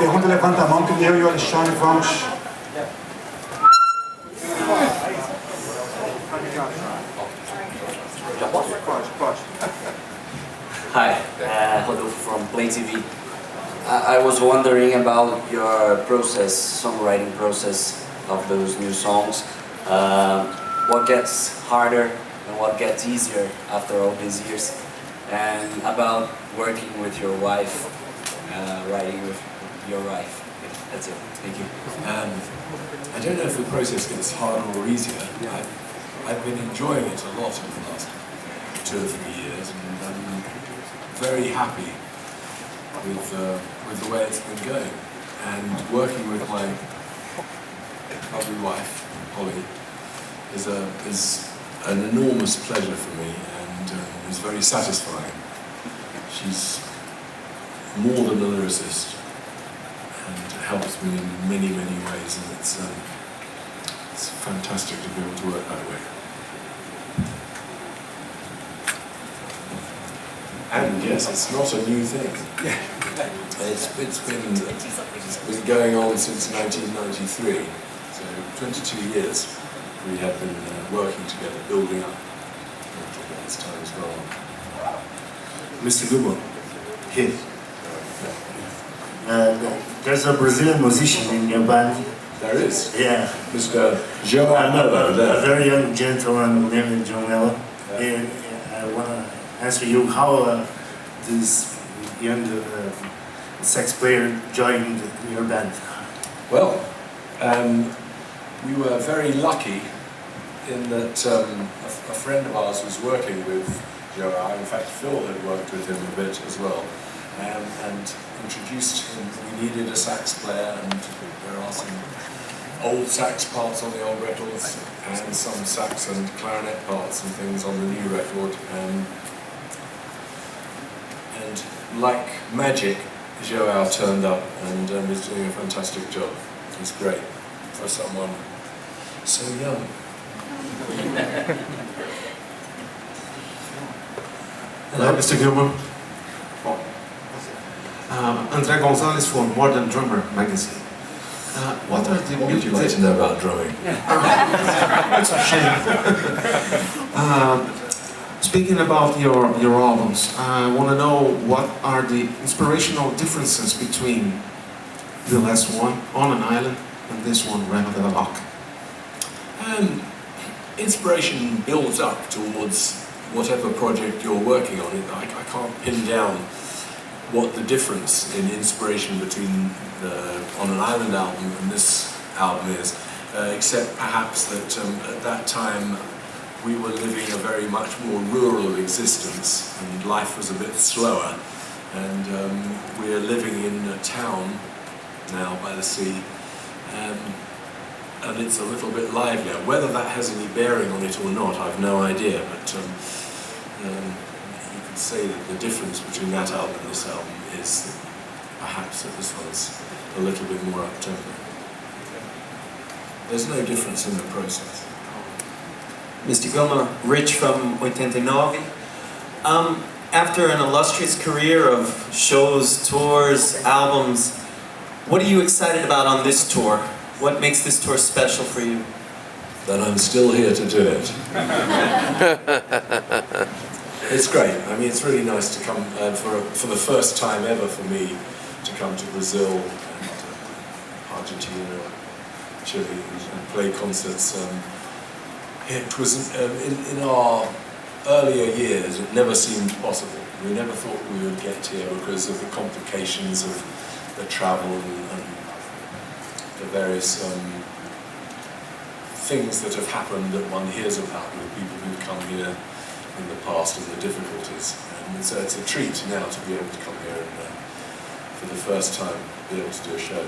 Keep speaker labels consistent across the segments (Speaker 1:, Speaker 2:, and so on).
Speaker 1: pergunta, levanta a mão que eu e o Alexandre vamos... Pode.
Speaker 2: Hi, Rodolfo from Play TV. I was wondering about your process, songwriting process of those new songs. What gets harder and what gets easier after all these years? And about working with your wife, writing with your wife. That's it. Thank you.
Speaker 3: I don't know if the process gets harder or easier. I've been enjoying it a lot over the last 2 or 3 years, and I'm very happy with the way it's been going. And working with my lovely wife, Holly, is an enormous pleasure for me, and is very satisfying. She's more than a lyricist, and helps me in many, many ways, and it's fantastic to be able to work that way. And yes, it's not a new thing. It's been going on since 1993, so 22 years we have been working together, building up as time has gone on.
Speaker 4: Mr. Gilmour, here. There's a Brazilian musician in your band.
Speaker 3: There is?
Speaker 4: Yeah.
Speaker 3: Mr. João
Speaker 4: A very young gentleman named João. And I want to answer you how this young sax player joined your band.
Speaker 3: Well, we were very lucky in that a friend of ours was working with João. In fact, Phil had worked with him a bit as well, and introduced him. We needed a sax player, and there are some old sax parts on the old records, and some sax and clarinet parts and things on the new record. And like magic, João turned up and is doing a fantastic job. He's great for someone so young.
Speaker 5: Hello, Mr. Gilmour. André Gonzalez for More Than Drummer magazine. What are the...
Speaker 3: What would you like to know about drumming?
Speaker 5: It's a shame. Speaking about your albums, I want to know what are the inspirational differences between the last one, On an Island, and this one, Rema de la Lock.
Speaker 3: Inspiration builds up towards whatever project you're working on. I can't pin down what the difference in inspiration between the On an Island album and this album is, except perhaps that at that time we were living a very much more rural existence, and life was a bit slower, and we're living in a town now by the sea, and it's a little bit livelier. Whether that has any bearing on it or not, I've no idea, but you could say that the difference between that album and this album is that perhaps that this one's a little bit more up-tempo. There's no difference in the process.
Speaker 6: Mr. Gilmour, Rich from 89. After an illustrious career of shows, tours, albums, what are you excited about on this tour? What makes this tour special for you?
Speaker 3: That I'm still here to do it. It's great. I mean, it's really nice to come for the first time ever for me to come to Brazil and Argentina, Chile, and play concerts. It was in our earlier years. It never seemed possible. We never thought we would get here because of the complications of the travel and the various things that have happened that one hears about with people who've come here in the past and the difficulties. And so it's a treat now to be able to come here and for the first time be able to do a show.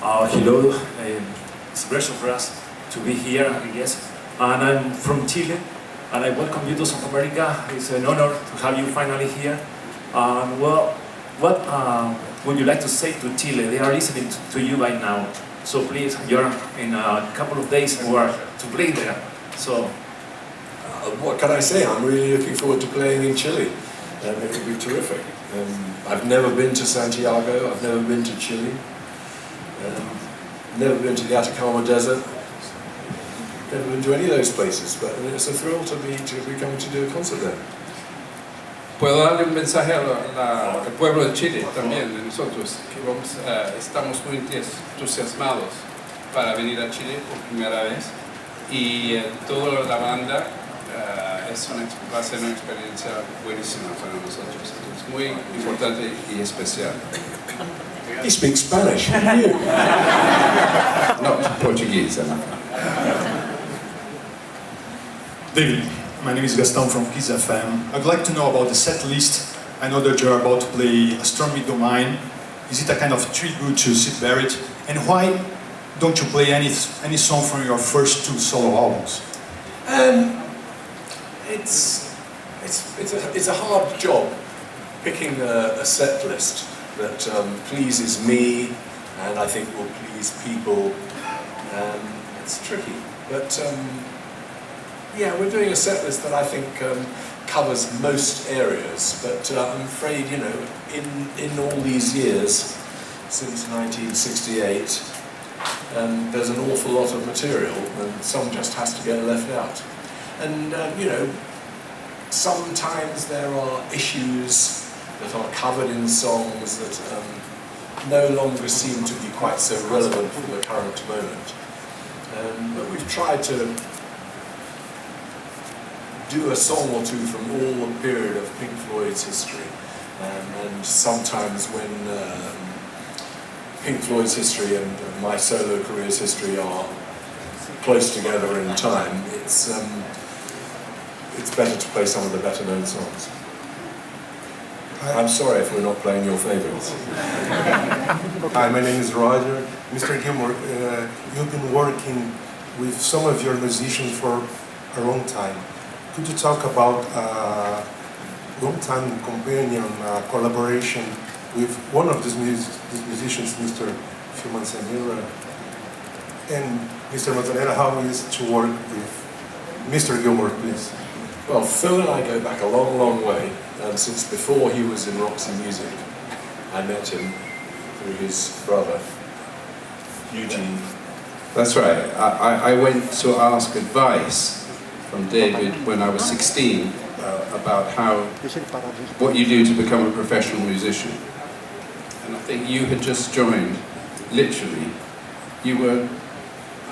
Speaker 7: Hello, it's a pleasure for us to be here, I guess. And I'm from Chile, and I welcome you to South America. It's an honor to have you finally here. Well, what would you like to say to Chile? They are listening to you right now. So please, you're in a couple of days more to play there. So,
Speaker 3: what can I say? I'm really looking forward to playing in Chile. and it would be terrific. I've never been to Santiago, I've never been to Chile, never been to the Atacama Desert, never been to any of those places, but it's a thrill to be coming to do a concert there.
Speaker 8: Puedo darle un mensaje al pueblo de Chile también, de nosotros, que estamos muy entusiasmados para venir a Chile por primera vez y toda la banda va a ser una experiencia buenísima para nosotros. Es muy importante y especial.
Speaker 3: He speaks Spanish, you?
Speaker 8: Not Portuguese,
Speaker 9: David, my name is Gaston from Kiss FM. I'd like to know about the set list. I know that you're about to play A Stormy Domain. Is it a kind of tribute to Syd Barrett? And why don't you play any song from your first 2 solo albums?
Speaker 3: It's a hard job picking a set list that pleases me and I think will please people. It's tricky, but yeah, we're doing a set list that I think covers most areas, but I'm afraid, you know, in all these years, since 1968, there's an awful lot of material and some just has to get left out. And, you know, sometimes there are issues that are covered in songs that no longer seem to be quite so relevant for the current moment. But we've tried to do a song or two from all the period of Pink Floyd's history. And sometimes when Pink Floyd's history and my solo career's history are close together in time, it's better to play some of the better known songs. I'm sorry if we're not playing your favourites.
Speaker 10: Hi, my name is Roger. Mr. Gilmour, you've been working with some of your musicians for a long time. Could you talk about long-time companion collaboration with one of these musicians, Mr. Phil Manzanera, and Mr. Manzanera, how it is to work with Mr. Gilmour, please?
Speaker 3: Well, Phil and I go back a long, long way. Since before he was in Roxy Music, I met him through his brother, Eugene.
Speaker 8: That's right. I went to ask advice from David when I was 16 about what you do to become a professional musician. And I think you had just joined, literally. You were...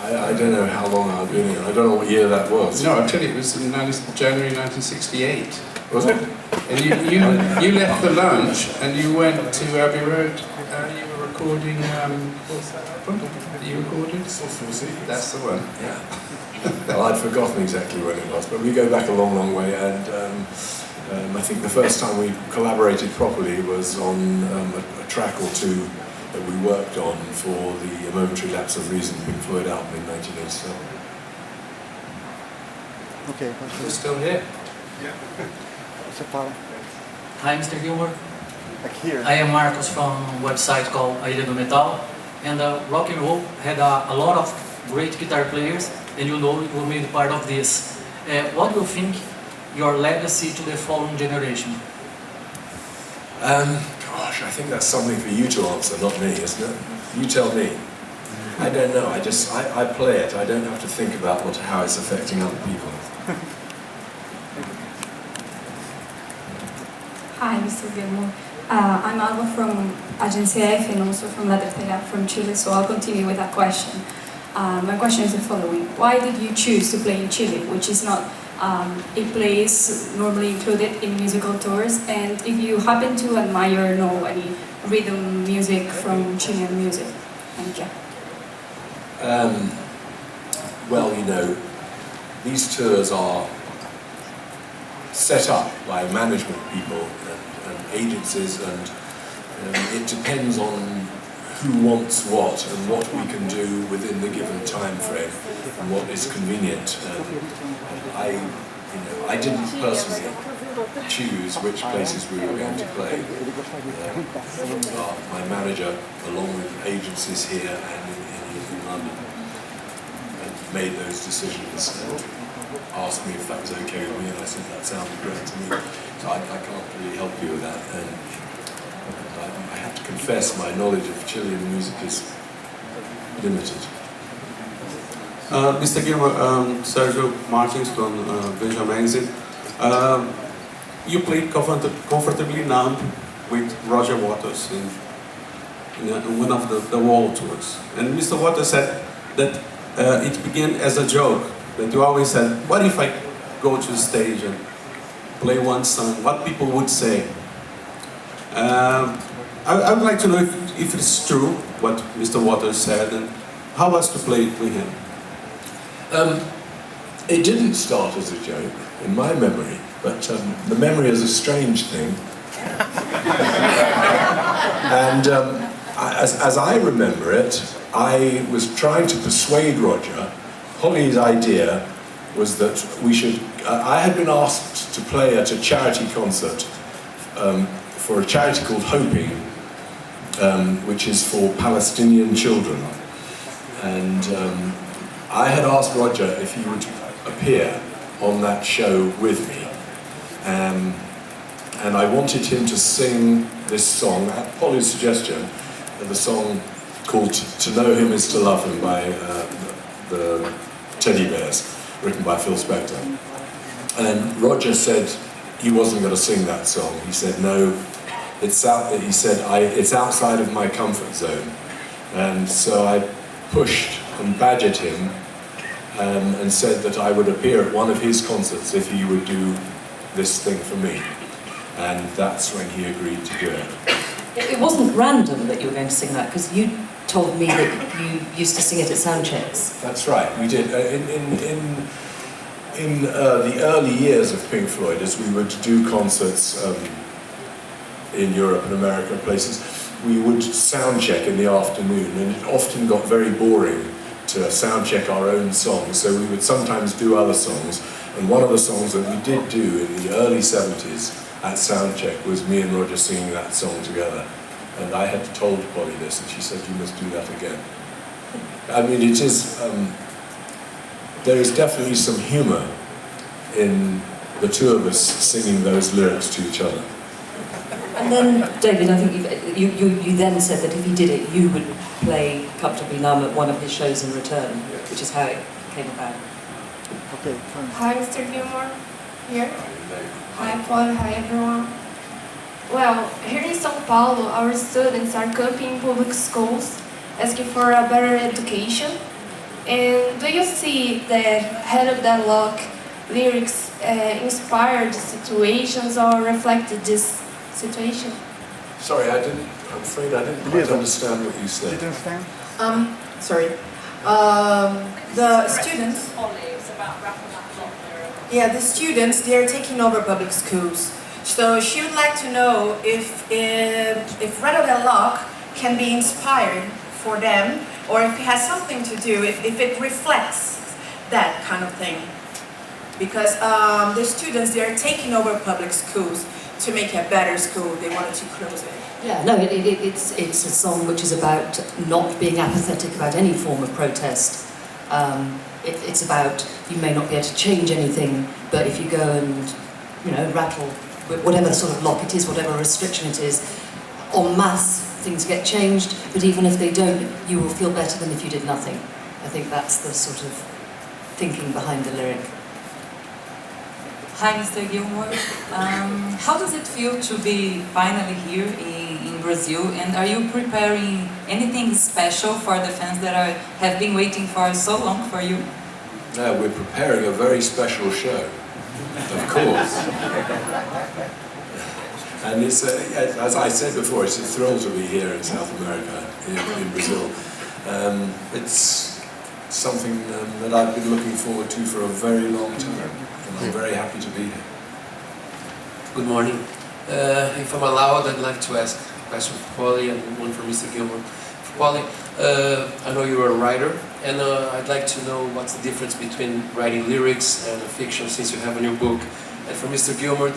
Speaker 3: I don't know how long I've been here. I don't know what year that was.
Speaker 8: No, I'll tell you, it was in January 1968.
Speaker 3: Was it?
Speaker 8: And you left the lunch and you went to Abbey Road. You were recording, what's that album that you recorded? That's the one.
Speaker 3: Yeah. Well, I'd forgotten exactly when it was, but we go back a long, long way, and I think the first time we collaborated properly was on a track or two that we worked on for the Momentary Lapse of Reason Pink Floyd album in 1987.
Speaker 1: Okay.
Speaker 8: We're still here.
Speaker 11: Hi, Mr. Gilmour.
Speaker 1: Like here.
Speaker 11: I am Marcos from a website called A Ilha do Metal, and rock and roll had a lot of great guitar players, and you know you made part of this. What do you think your legacy to the following generation?
Speaker 3: Gosh, I think that's something for you to answer, not me, isn't it? You tell me. I don't know. I play it. I don't have to think about how it's affecting other people.
Speaker 12: Hi, Mr. Gilmour. I'm Alba from Agencia F and also from Lettertela from Chile, so I'll continue with that question. My question is the following. Why did you choose to play in Chile, which is not a place normally included in musical tours? And if you happen to admire or know any rhythm music from Chilean music? Thank you.
Speaker 3: Well, you know, these tours are set up by management people and agencies, and it depends on who wants what and what we can do within the given time frame and what is convenient. I didn't personally choose which places we were going to play. My manager, along with agencies here and in London, made those decisions. asked me if that was okay with me, and I said that sounded great to me. So I can't really help you with that. And I have to confess my knowledge of Chilean music is limited.
Speaker 13: Mr. Gilmour, Sergio Martins from Veja Magazine. You played Comfortably Numb with Roger Waters in one of the Wall tours. And Mr. Waters said that it began as a joke, that you always said, what if I go to the stage and play one song, what people would say? I would like to know if it's true, what Mr. Waters said, and how was to play it with him?
Speaker 3: It didn't start as a joke, in my memory, but the memory is a strange thing. And as I remember it, I was trying to persuade Roger. Holly's idea was that we should... I had been asked to play at a charity concert for a charity called Hoping, which is for Palestinian children. And I had asked Roger if he would appear on that show with me. And I wanted him to sing this song, at Polly's suggestion, the song called To Know Him Is To Love Him by the Teddy Bears, written by Phil Spector. And Roger said he wasn't going to sing that song. He said, no, it's outside of my comfort zone. And so I pushed and badgered him and said that I would appear at one of his concerts if he would do this thing for me. And that's when he agreed to do it.
Speaker 14: It wasn't random that you were going to sing that, because you told me that you used to sing it at sound checks.
Speaker 3: That's right, we did. In the early years of Pink Floyd, as we would do concerts in Europe and America and places, we would sound check in the afternoon, and it often got very boring to sound check our own songs, so we would sometimes do other songs. And one of the songs that we did do in the early 70s at soundcheck was me and Roger singing that song together. And I had told Polly this, and she said, you must do that again. I mean, it is, there is definitely some humour in the two of us singing those lyrics to each other.
Speaker 14: And then, David, I think you then said that if he did it, you would play Comfortably Numb at one of his shows in return, which is how it came about.
Speaker 12: Okay. Hi, Mr. Gilmour. Here. Hi, Paul. Hi, everyone. Well, here in São Paulo, our students are copying public schools, asking for a better education. And do you see that Head of that Lock lyrics inspired situations or reflected this situation?
Speaker 3: Sorry, I'm afraid I didn't quite understand what you said.
Speaker 1: Did you understand?
Speaker 15: Sorry. The students... Yeah, the students, they are taking over public schools. So she would like to know if Red Hotel Lock can be inspired for them, or if it has something to do, if it reflects that kind of thing. Because the students, they are taking over public schools to make a better school. They wanted to close it.
Speaker 14: Yeah, no, it's a song which is about not being apathetic about any form of protest. It's about, you may not be able to change anything, but if you go and, you know, rattle whatever sort of lock it is, whatever restriction it is, en masse, things get changed, but even if they don't, you will feel better than if you did nothing. I think that's the sort of thinking behind the lyric.
Speaker 16: Hi, Mr. Gilmour. How does it feel to be finally here in Brazil? And are you preparing anything special for the fans that have been waiting for so long for you?
Speaker 3: No, we're preparing a very special show, of course. And it's, as I said before, it's a thrill to be here in South America, in Brazil. It's something that I've been looking forward to for a very long time. I'm very happy to be here.
Speaker 17: Good morning. If I'm allowed, I'd like to ask a question for Polly and one for Mr. Gilmour. For Polly, I know you're a writer, and I'd like to know what's the difference between writing lyrics and fiction, since you have in your book. And for Mr. Gilmour,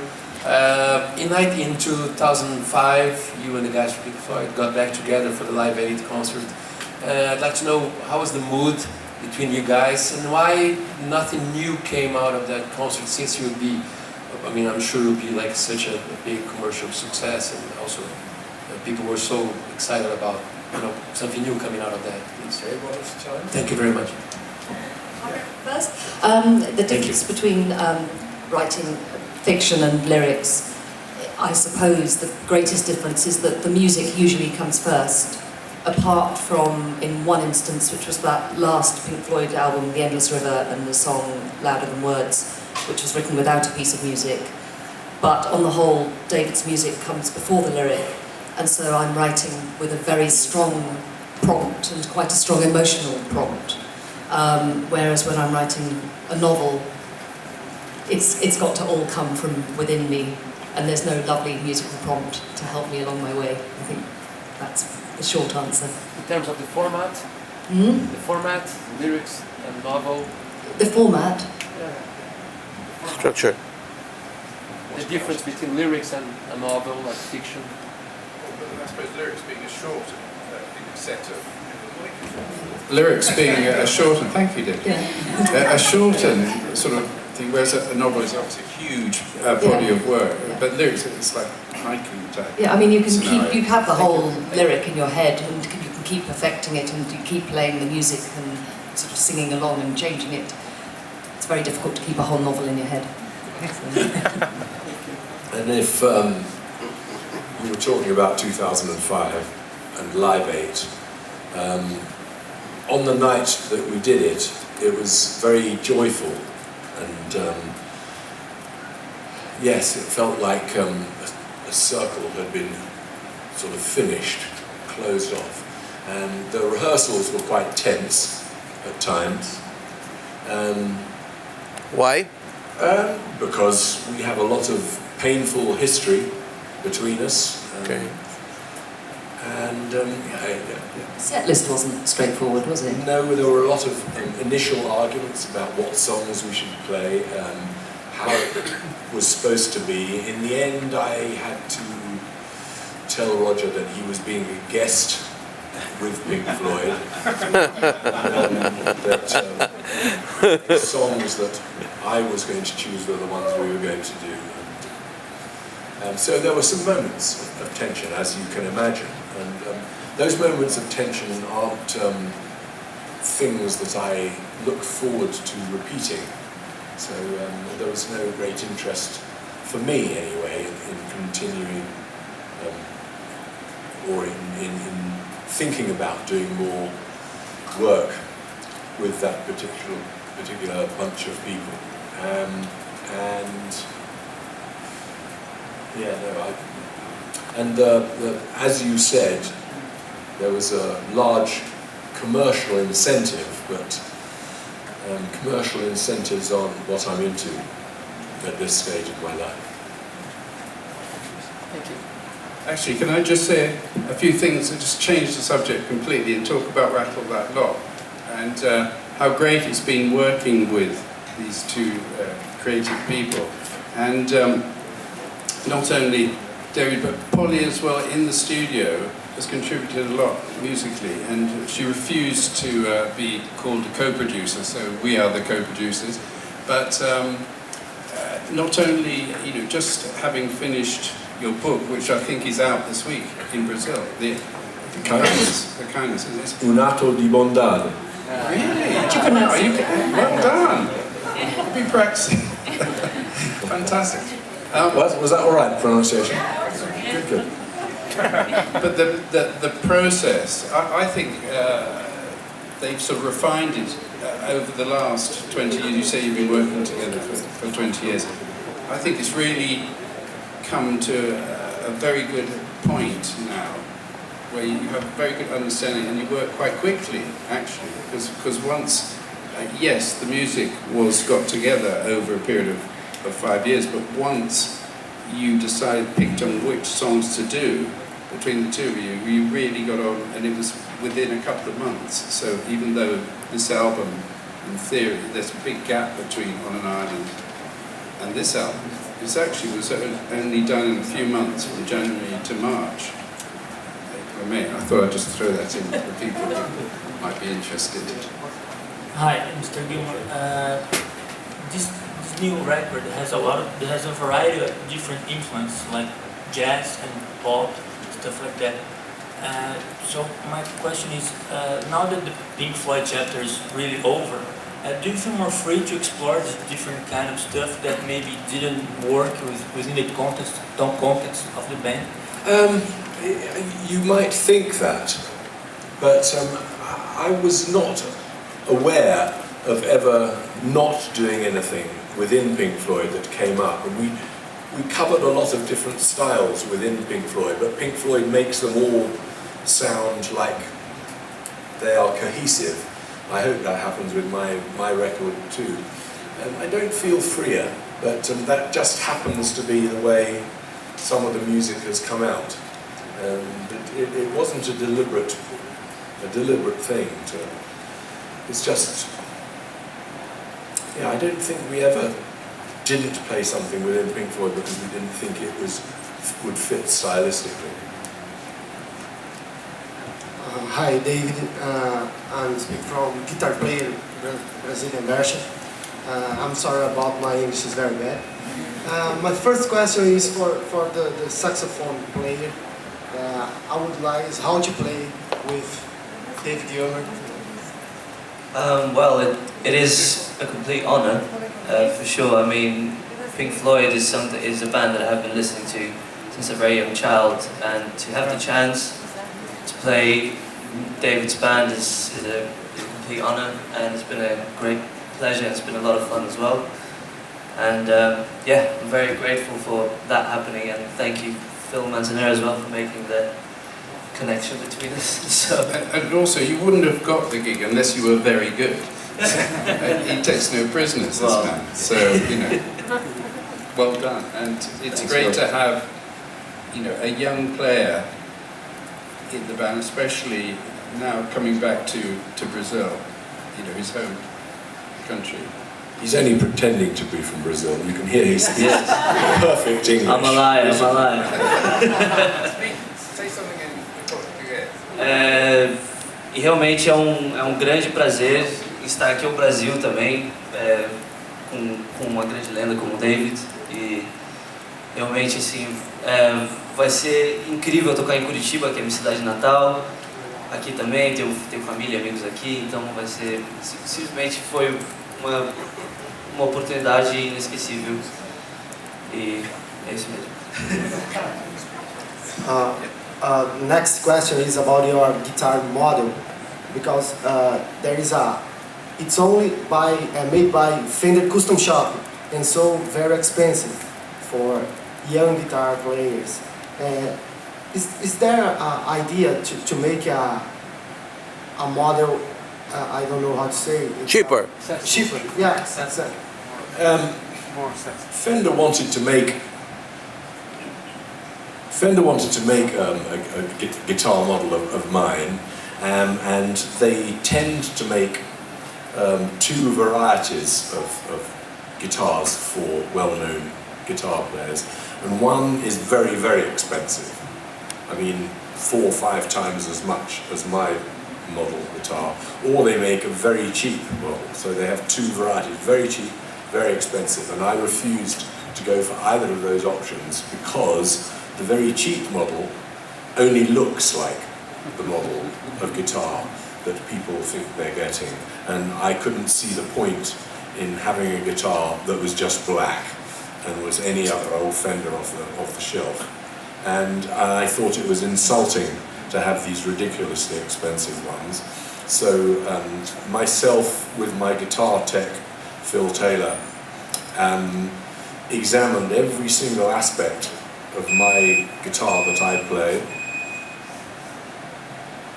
Speaker 17: in 2005, you and the guys from Pink Floyd got back together for the Live Aid concert. I'd like to know, how was the mood between you guys, and why nothing new came out of that concert, since you would be, I mean, I'm sure it would be like such a big commercial success, and also people were so excited about, you know, something new coming out of that. Thank you very much.
Speaker 14: First, the difference between writing fiction and lyrics, I suppose the greatest difference is that the music usually comes first, apart from, in one instance, which was that last Pink Floyd album, The Endless River, and the song Louder Than Words, which was written without a piece of music. But on the whole, David's music comes before the lyric, and so I'm writing with a very strong prompt and quite a strong emotional prompt. Whereas when I'm writing a novel, it's got to all come from within me, and there's no lovely musical prompt to help me along my way. I think that's the short answer.
Speaker 17: In terms of the format, the format, lyrics, and novel.
Speaker 14: The format?
Speaker 18: Structure.
Speaker 17: The difference between lyrics and a novel, like fiction.
Speaker 8: I suppose lyrics being a short set of... Lyrics being a shortened, thank you, Dick. A shortened sort of thing, whereas a novel is obviously a huge body of work, but lyrics, it's like hiking type.
Speaker 14: Yeah, I mean, you have the whole lyric in your head, and you can keep perfecting it, and you keep playing the music and sort of singing along and changing it. It's very difficult to keep a whole novel in your head.
Speaker 3: And if we were talking about 2005 and Live 8, on the night that we did it, it was very joyful, and yes, it felt like a circle had been sort of finished, closed off, and the rehearsals were quite tense at times.
Speaker 18: Why?
Speaker 3: Because we have a lot of painful history between us.
Speaker 18: Okay.
Speaker 3: And
Speaker 14: Set list wasn't straightforward, was it?
Speaker 3: No, there were a lot of initial arguments about what songs we should play, how it was supposed to be. In the end, I had to tell Roger that he was being a guest with Pink Floyd, that the songs that I was going to choose were the ones we were going to do. So there were some moments of tension, as you can imagine, and those moments of tension aren't things that I look forward to repeating. So there was no great interest, for me anyway, in continuing or in thinking about doing more work with that particular bunch of people. As you said, there was a large commercial incentive, but commercial incentives aren't what I'm into at this stage of my life.
Speaker 17: Thank you.
Speaker 8: Actually, can I just say a few things that just change the subject completely and talk about Rattle That Lock, and how great it's been working with these two creative people. And not only David, but Polly as well in the studio has contributed a lot musically, and she refused to be called a co-producer, so we are the co-producers. But not only, just having finished your book, which I think is out this week in Brazil, the kindness, is it?
Speaker 3: Un atto di bondade.
Speaker 8: Really? Well done. I've been practicing. Fantastic.
Speaker 3: Was that all right, pronunciation? Good.
Speaker 8: But the process, I think they've sort of refined it over the last 20 years. You say you've been working together for 20 years. I think it's really come to a very good point now, where you have a very good understanding and you work quite quickly, actually, because once, yes, the music was got together over a period of 5 years, but once you picked on which songs to do between the two of you, you really got on, and it was within a couple of months. So even though this album, in theory, there's a big gap between On an Island and this album, it actually was only done in a few months, from January to March, April, May. I thought I'd just throw that in for people who might be interested.
Speaker 18: Hi, Mr. Gilmour. This new record has a variety of different influences, like jazz and pop, stuff like that. So my question is, now that the Pink Floyd chapter is really over, do you feel more free to explore this different kind of stuff that maybe didn't work within the context of the band?
Speaker 3: You might think that, but I was not aware of ever not doing anything within Pink Floyd that came up. And we covered a lot of different styles within Pink Floyd, but Pink Floyd makes them all sound like they are cohesive. I hope that happens with my record too. I don't feel freer, but that just happens to be the way some of the music has come out. It wasn't a deliberate thing. It's just, yeah, I don't think we ever didn't play something within Pink Floyd because we didn't think it would fit stylistically.
Speaker 19: Hi, David. I'm speaking from guitar player, Brazilian version. I'm sorry about my English is very bad. My first question is for the saxophone player. I would like is how to play with David Gilmour.
Speaker 20: Well, it is a complete honour, for sure. I mean, Pink Floyd is a band that I've been listening to since a very young child, and to have the chance to play David's band is a complete honour, and it's been a great pleasure. It's been a lot of fun as well, and yeah, I'm very grateful for that happening, and thank you, Phil Manzanera, as well, for making the connection between us. So.
Speaker 8: And also, you wouldn't have got the gig unless you were very good. He takes no prisoners, this man. So, you know, well done. And it's great to have, you know, a young player in the band, especially now coming back to Brazil, you know, his home country.
Speaker 3: He's only pretending to be from Brazil. You can hear he speaks perfect English.
Speaker 20: I'm a liar, I'm a liar.
Speaker 8: Say something in português.
Speaker 20: E realmente é um grande prazer estar aqui ao Brasil também, com uma grande lenda como o David. E realmente, assim, vai ser incrível tocar em Curitiba, que é a minha cidade natal. Aqui também, tenho família e amigos aqui, então vai ser, simplesmente foi uma oportunidade inesquecível. E é isso mesmo.
Speaker 19: Next question is about your guitar model, because there is it's only made by Fender Custom Shop, and so very expensive for young guitar players. Is there an idea to make a model? I don't know how to say it.
Speaker 3: Cheaper.
Speaker 19: Cheaper, yeah, exactly.
Speaker 3: Fender wanted to make a guitar model of mine, and they tend to make two varieties of guitars for well-known guitar players, and one is very, very expensive. I mean, 4 or 5 times as much as my model guitar, or they make a very cheap model. So they have two varieties, very cheap, very expensive, and I refused to go for either of those options because the very cheap model only looks like the model of guitar that people think they're getting, and I couldn't see the point in having a guitar that was just black and was any other old Fender off the shelf. And I thought it was insulting to have these ridiculously expensive ones. So myself, with my guitar tech, Phil Taylor, examined every single aspect of my guitar that I play.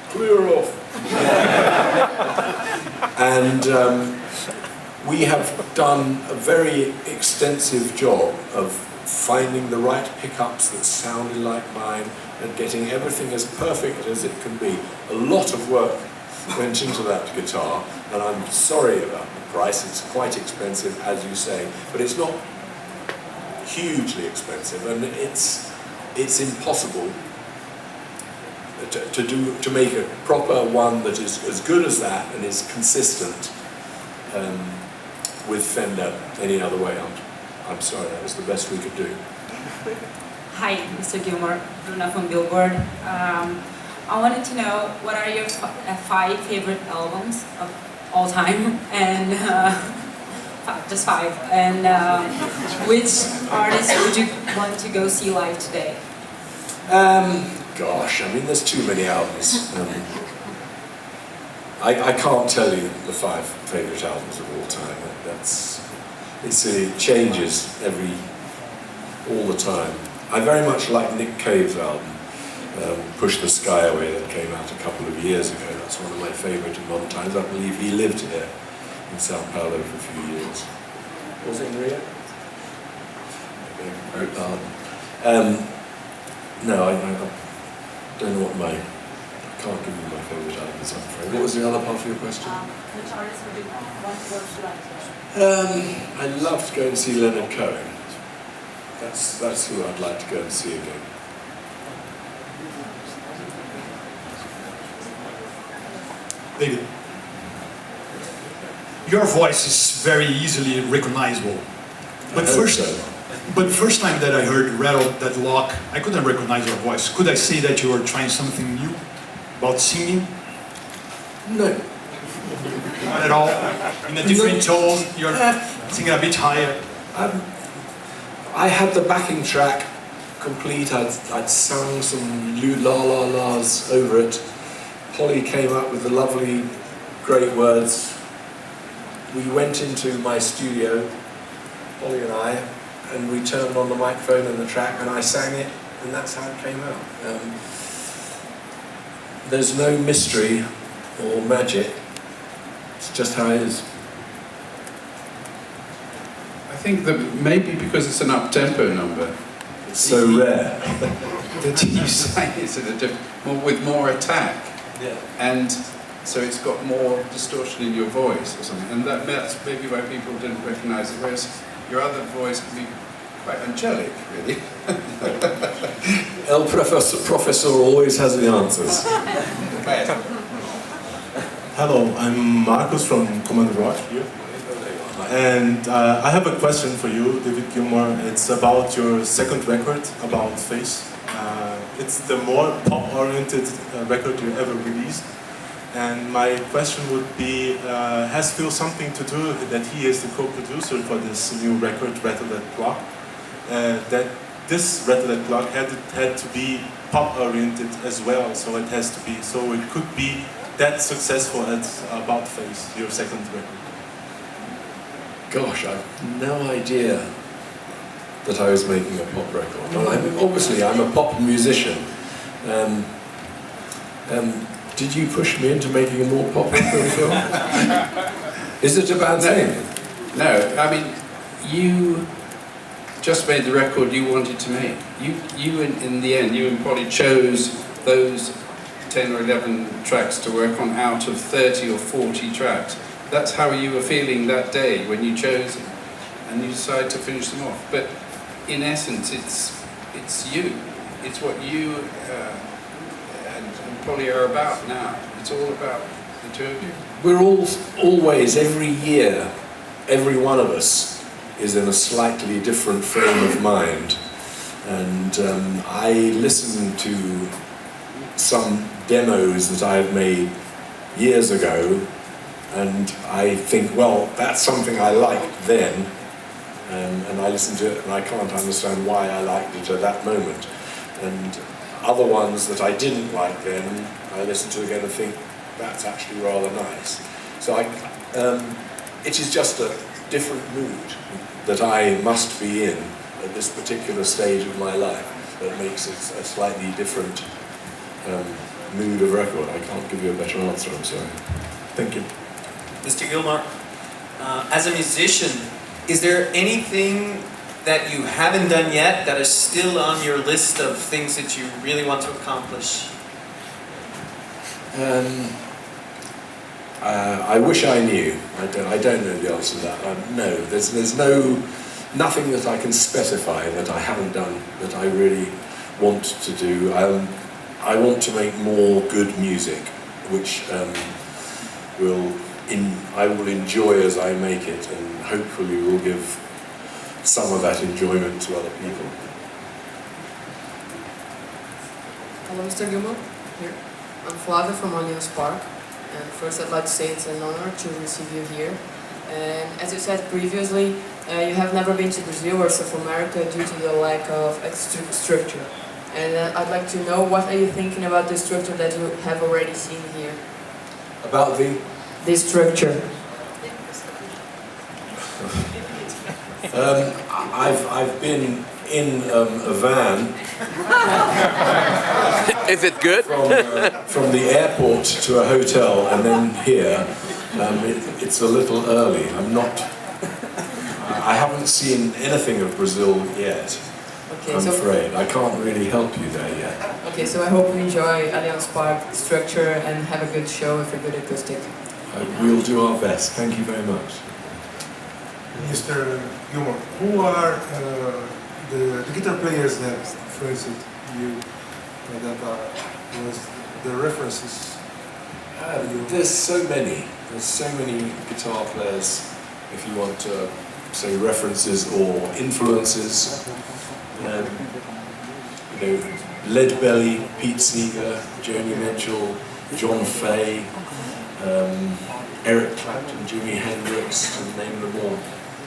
Speaker 3: Clear off. And we have done a very extensive job of finding the right pickups that sounded like mine and getting everything as perfect as it can be. A lot of work went into that guitar, and I'm sorry about the price. It's quite expensive, as you say, but it's not hugely expensive, and it's impossible to make a proper one that is as good as that and is consistent with Fender any other way. I'm sorry, that was the best we could do.
Speaker 16: Hi, Mr. Gilmour, Bruna from Billboard. I wanted to know what are your 5 favorite albums of all time, and just 5, and which artist would you want to go see live today?
Speaker 3: Gosh, I mean, there's too many albums. I can't tell you the 5 favourite albums of all time. It changes all the time. I very much like Nick Cave's album, Push the Sky Away, that came out a couple of years ago. That's one of my favourite in modern times. I believe he lived here in Sao Paulo for a few years. Was it in Rio? Very pardon. No, I don't know what I can't give you my favourite albums, I'm afraid. What was the other part of your question?
Speaker 16: Which artist would you want to go see live today?
Speaker 3: I'd love to go and see Leonard Cohen. That's who I'd like to go and see again.
Speaker 9: David, your voice is very easily recognizable. But first time that I heard Rattle That Lock, I couldn't recognize your voice. Could I say that you were trying something new about singing?
Speaker 3: No.
Speaker 9: Not at all? In a different tone, you're singing a bit higher?
Speaker 3: I had the backing track complete. I'd sung some la-la-las over it. Polly came up with the lovely, great words. We went into my studio, Polly and I, and we turned on the microphone and the track, and I sang it, and that's how it came out. There's no mystery or magic. It's just how it is.
Speaker 8: I think that maybe because it's an up-tempo number,
Speaker 3: it's so rare
Speaker 8: that you sang it with more attack, and so it's got more distortion in your voice or something, and that's maybe why people didn't recognise it. Whereas your other voice can be quite angelic, really.
Speaker 3: El Professor always has the answers.
Speaker 21: Hello, I'm Marcus from Command Rock here. And I have a question for you, David Gilmour. It's about your second record, About Face. It's the more pop-oriented record you ever released. And my question would be, has Phil something to do that he is the co-producer for this new record, Rattle That Clock? That this Rattle That Clock had to be pop-oriented as well, so it has to be, so it could be that successful as About Face, your second record.
Speaker 3: Gosh, I've no idea that I was making a pop record. Well, obviously I'm a pop musician. Did you push me into making a more pop record, Phil? Is it a bad thing?
Speaker 8: No, I mean, you just made the record you wanted to make. You in the end, you and Polly chose those 10 or 11 tracks to work on out of 30 or 40 tracks. That's how you were feeling that day when you chose them, and you decided to finish them off. But in essence, it's you. It's what you and Polly are about now. It's all about the two of you.
Speaker 3: We're always, every year, every one of us is in a slightly different frame of mind. And I listen to some demos that I've made years ago, and I think, well, that's something I liked then, and I listen to it and I can't understand why I liked it at that moment. And other ones that I didn't like then, I listen to again and think, that's actually rather nice. So it is just a different mood that I must be in at this particular stage of my life that makes it a slightly different mood of record. I can't give you a better answer, I'm sorry. Thank you.
Speaker 6: Mr. Gilmour, as a musician, is there anything that you haven't done yet that is still on your list of things that you really want to accomplish?
Speaker 3: I wish I knew. I don't know the answer to that. No, there's nothing that I can specify that I haven't done that I really want to do. I want to make more good music, which will I will enjoy as I make it, and hopefully will give some of that enjoyment to other people.
Speaker 2: Hello, Mr. Gilmour. Here. I'm Flavia from Allianz Park. And first I'd like to say it's an honor to receive you here. And as you said previously, you have never been to Brazil or South America due to the lack of structure. And I'd like to know, what are you thinking about the structure that you have already seen here?
Speaker 3: About the?
Speaker 2: The structure.
Speaker 3: I've been in a van.
Speaker 22: Is it good?
Speaker 3: From the airport to a hotel and then here. It's a little early. I haven't seen anything of Brazil yet.
Speaker 2: Okay,
Speaker 3: I'm afraid. I can't really help you there yet.
Speaker 2: Okay, so I hope you enjoy Allianz Park structure and have a good show with a good acoustic.
Speaker 3: We'll do our best. Thank you very much.
Speaker 10: Mr. Gilmour, who are the guitar players that influenced you, that was the references?
Speaker 3: There's so many. There's so many guitar players, if you want to say references or influences. Leadbelly, Pete Seeger, Joni Mitchell, John Fay, Eric Clapton, Jimi Hendrix, to name them all.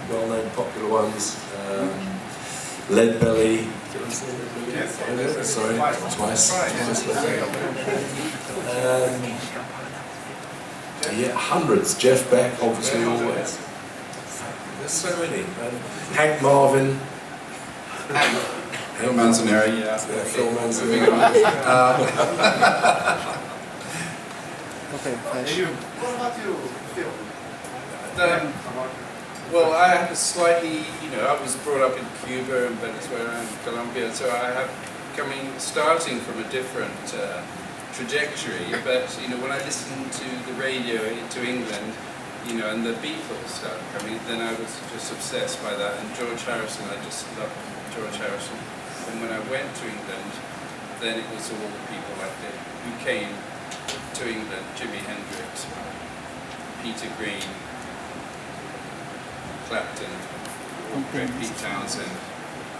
Speaker 3: Well-known popular ones. Leadbelly. Did I say Leadbelly? Yes. Sorry, twice. Yeah, hundreds. Jeff Beck, obviously, always. There's so many. Hank Marvin.
Speaker 8: Phil Manzaneri, yeah.
Speaker 3: Phil Manzaneri.
Speaker 8: Okay,
Speaker 1: What about you, Phil?
Speaker 8: Well, I have a slightly, I was brought up in Cuba and Venezuela and Colombia, so I have starting from a different trajectory, but when I listened to the radio to England, and the Beatles started coming, then I was just obsessed by that, and George Harrison, I just loved George Harrison. And when I went to England, then it was all the people like that who came to England: Jimi Hendrix, Peter Green, Clapton, Pete Townsend,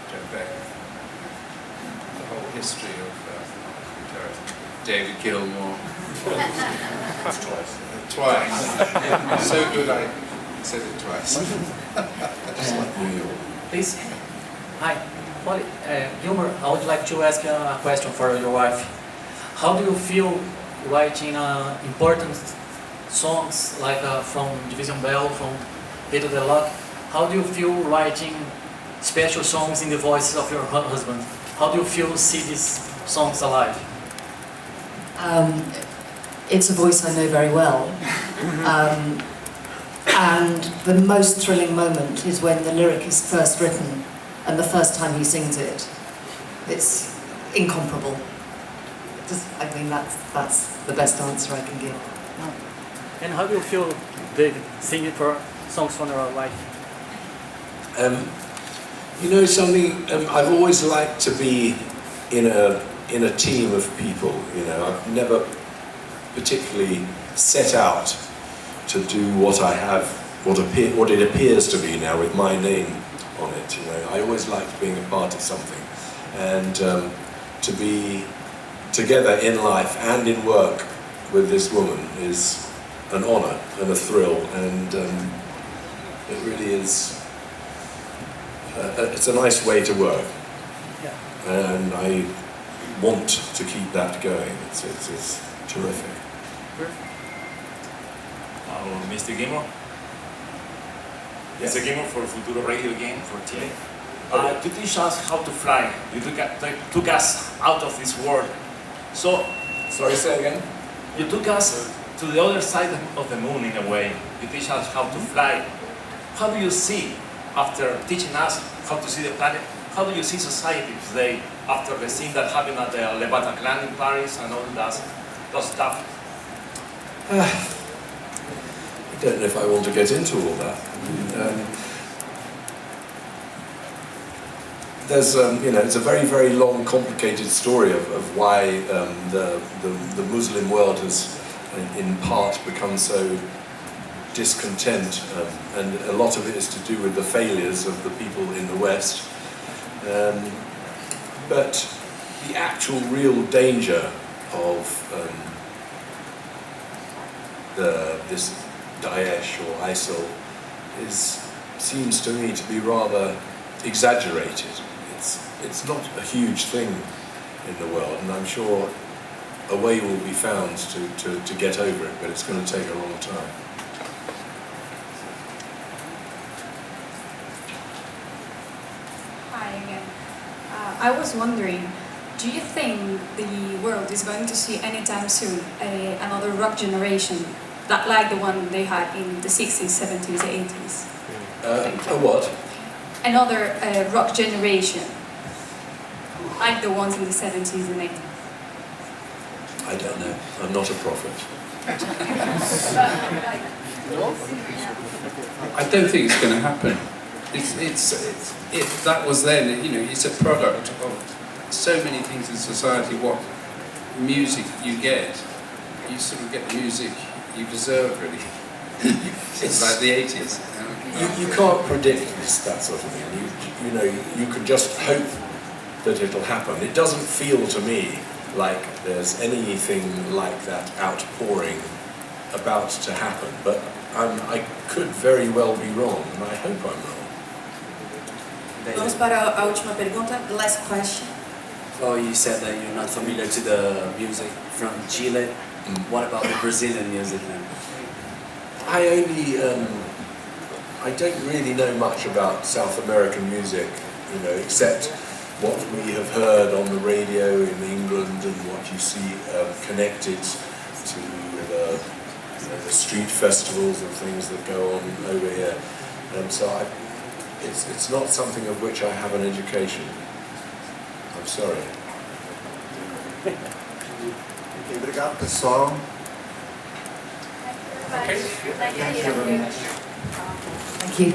Speaker 8: Jeff Beck, the whole history of guitarists. David Gilmour. Twice. So good I said it twice. Just like New York.
Speaker 11: Please. Hi. Gilmour, I would like to ask a question for your wife. How do you feel writing important songs like from Division Bell, from Pedro de Loc? How do you feel writing special songs in the voices of your husband? How do you feel see these songs alive?
Speaker 14: It's a voice I know very well. And the most thrilling moment is when the lyric is first written and the first time he sings it. It's incomparable. I mean, that's the best answer I can give.
Speaker 11: And how do you feel, David, singing for songs from your life?
Speaker 3: Something, I've always liked to be in a team of people. I've never particularly set out to do what I have, what it appears to be now with my name on it. I always liked being a part of something, and to be together in life and in work with this woman is an honour and a thrill, and it really is. It's a nice way to work, and I want to keep that going. It's terrific.
Speaker 7: Mr. Gilmour?
Speaker 3: Yes.
Speaker 7: Mr. Gilmour for Futuro Radio again, for Chile. You teach us how to fly. You took us out of this world. So,
Speaker 3: sorry, say again?
Speaker 7: You took us to the other side of the moon in a way. You teach us how to fly. How do you see, after teaching us how to see the planet, how do you see society today after the scene that happened at the Le Bataclan in Paris and all that stuff?
Speaker 3: I don't know if I want to get into all that. There's, it's a very, very long, complicated story of why the Muslim world has, in part, become so discontent, and a lot of it is to do with the failures of the people in the West. But the actual real danger of this Daesh or ISIL seems to me to be rather exaggerated. It's not a huge thing in the world, and I'm sure a way will be found to get over it, but it's going to take a long time.
Speaker 12: Hi again. I was wondering, do you think the world is going to see anytime soon another rock generation that like the one they had in the 60s, 70s, 80s?
Speaker 3: A what?
Speaker 12: Another rock generation like the ones in the 70s and 80s?
Speaker 3: I don't know. I'm not a prophet.
Speaker 8: I don't think it's going to happen. That was then, you know, it's a product of so many things in society. What music you get, you sort of get the music you deserve, really. It's like the 80s.
Speaker 3: You can't predict that sort of thing. You know, you can just hope that it'll happen. It doesn't feel to me like there's anything like that outpouring about to happen, but I could very well be wrong, and I hope I'm wrong.
Speaker 15: Vamos para a última pergunta. The last question.
Speaker 4: Oh, you said that you're not familiar to the music from Chile. What about the Brazilian music then?
Speaker 3: I don't really know much about South American music, you know, except what we have heard on the radio in England and what you see connected to the street festivals and things that go on over here. So it's not something of which I have an education. I'm sorry.
Speaker 10: Obrigado, pessoal.
Speaker 14: Thank you.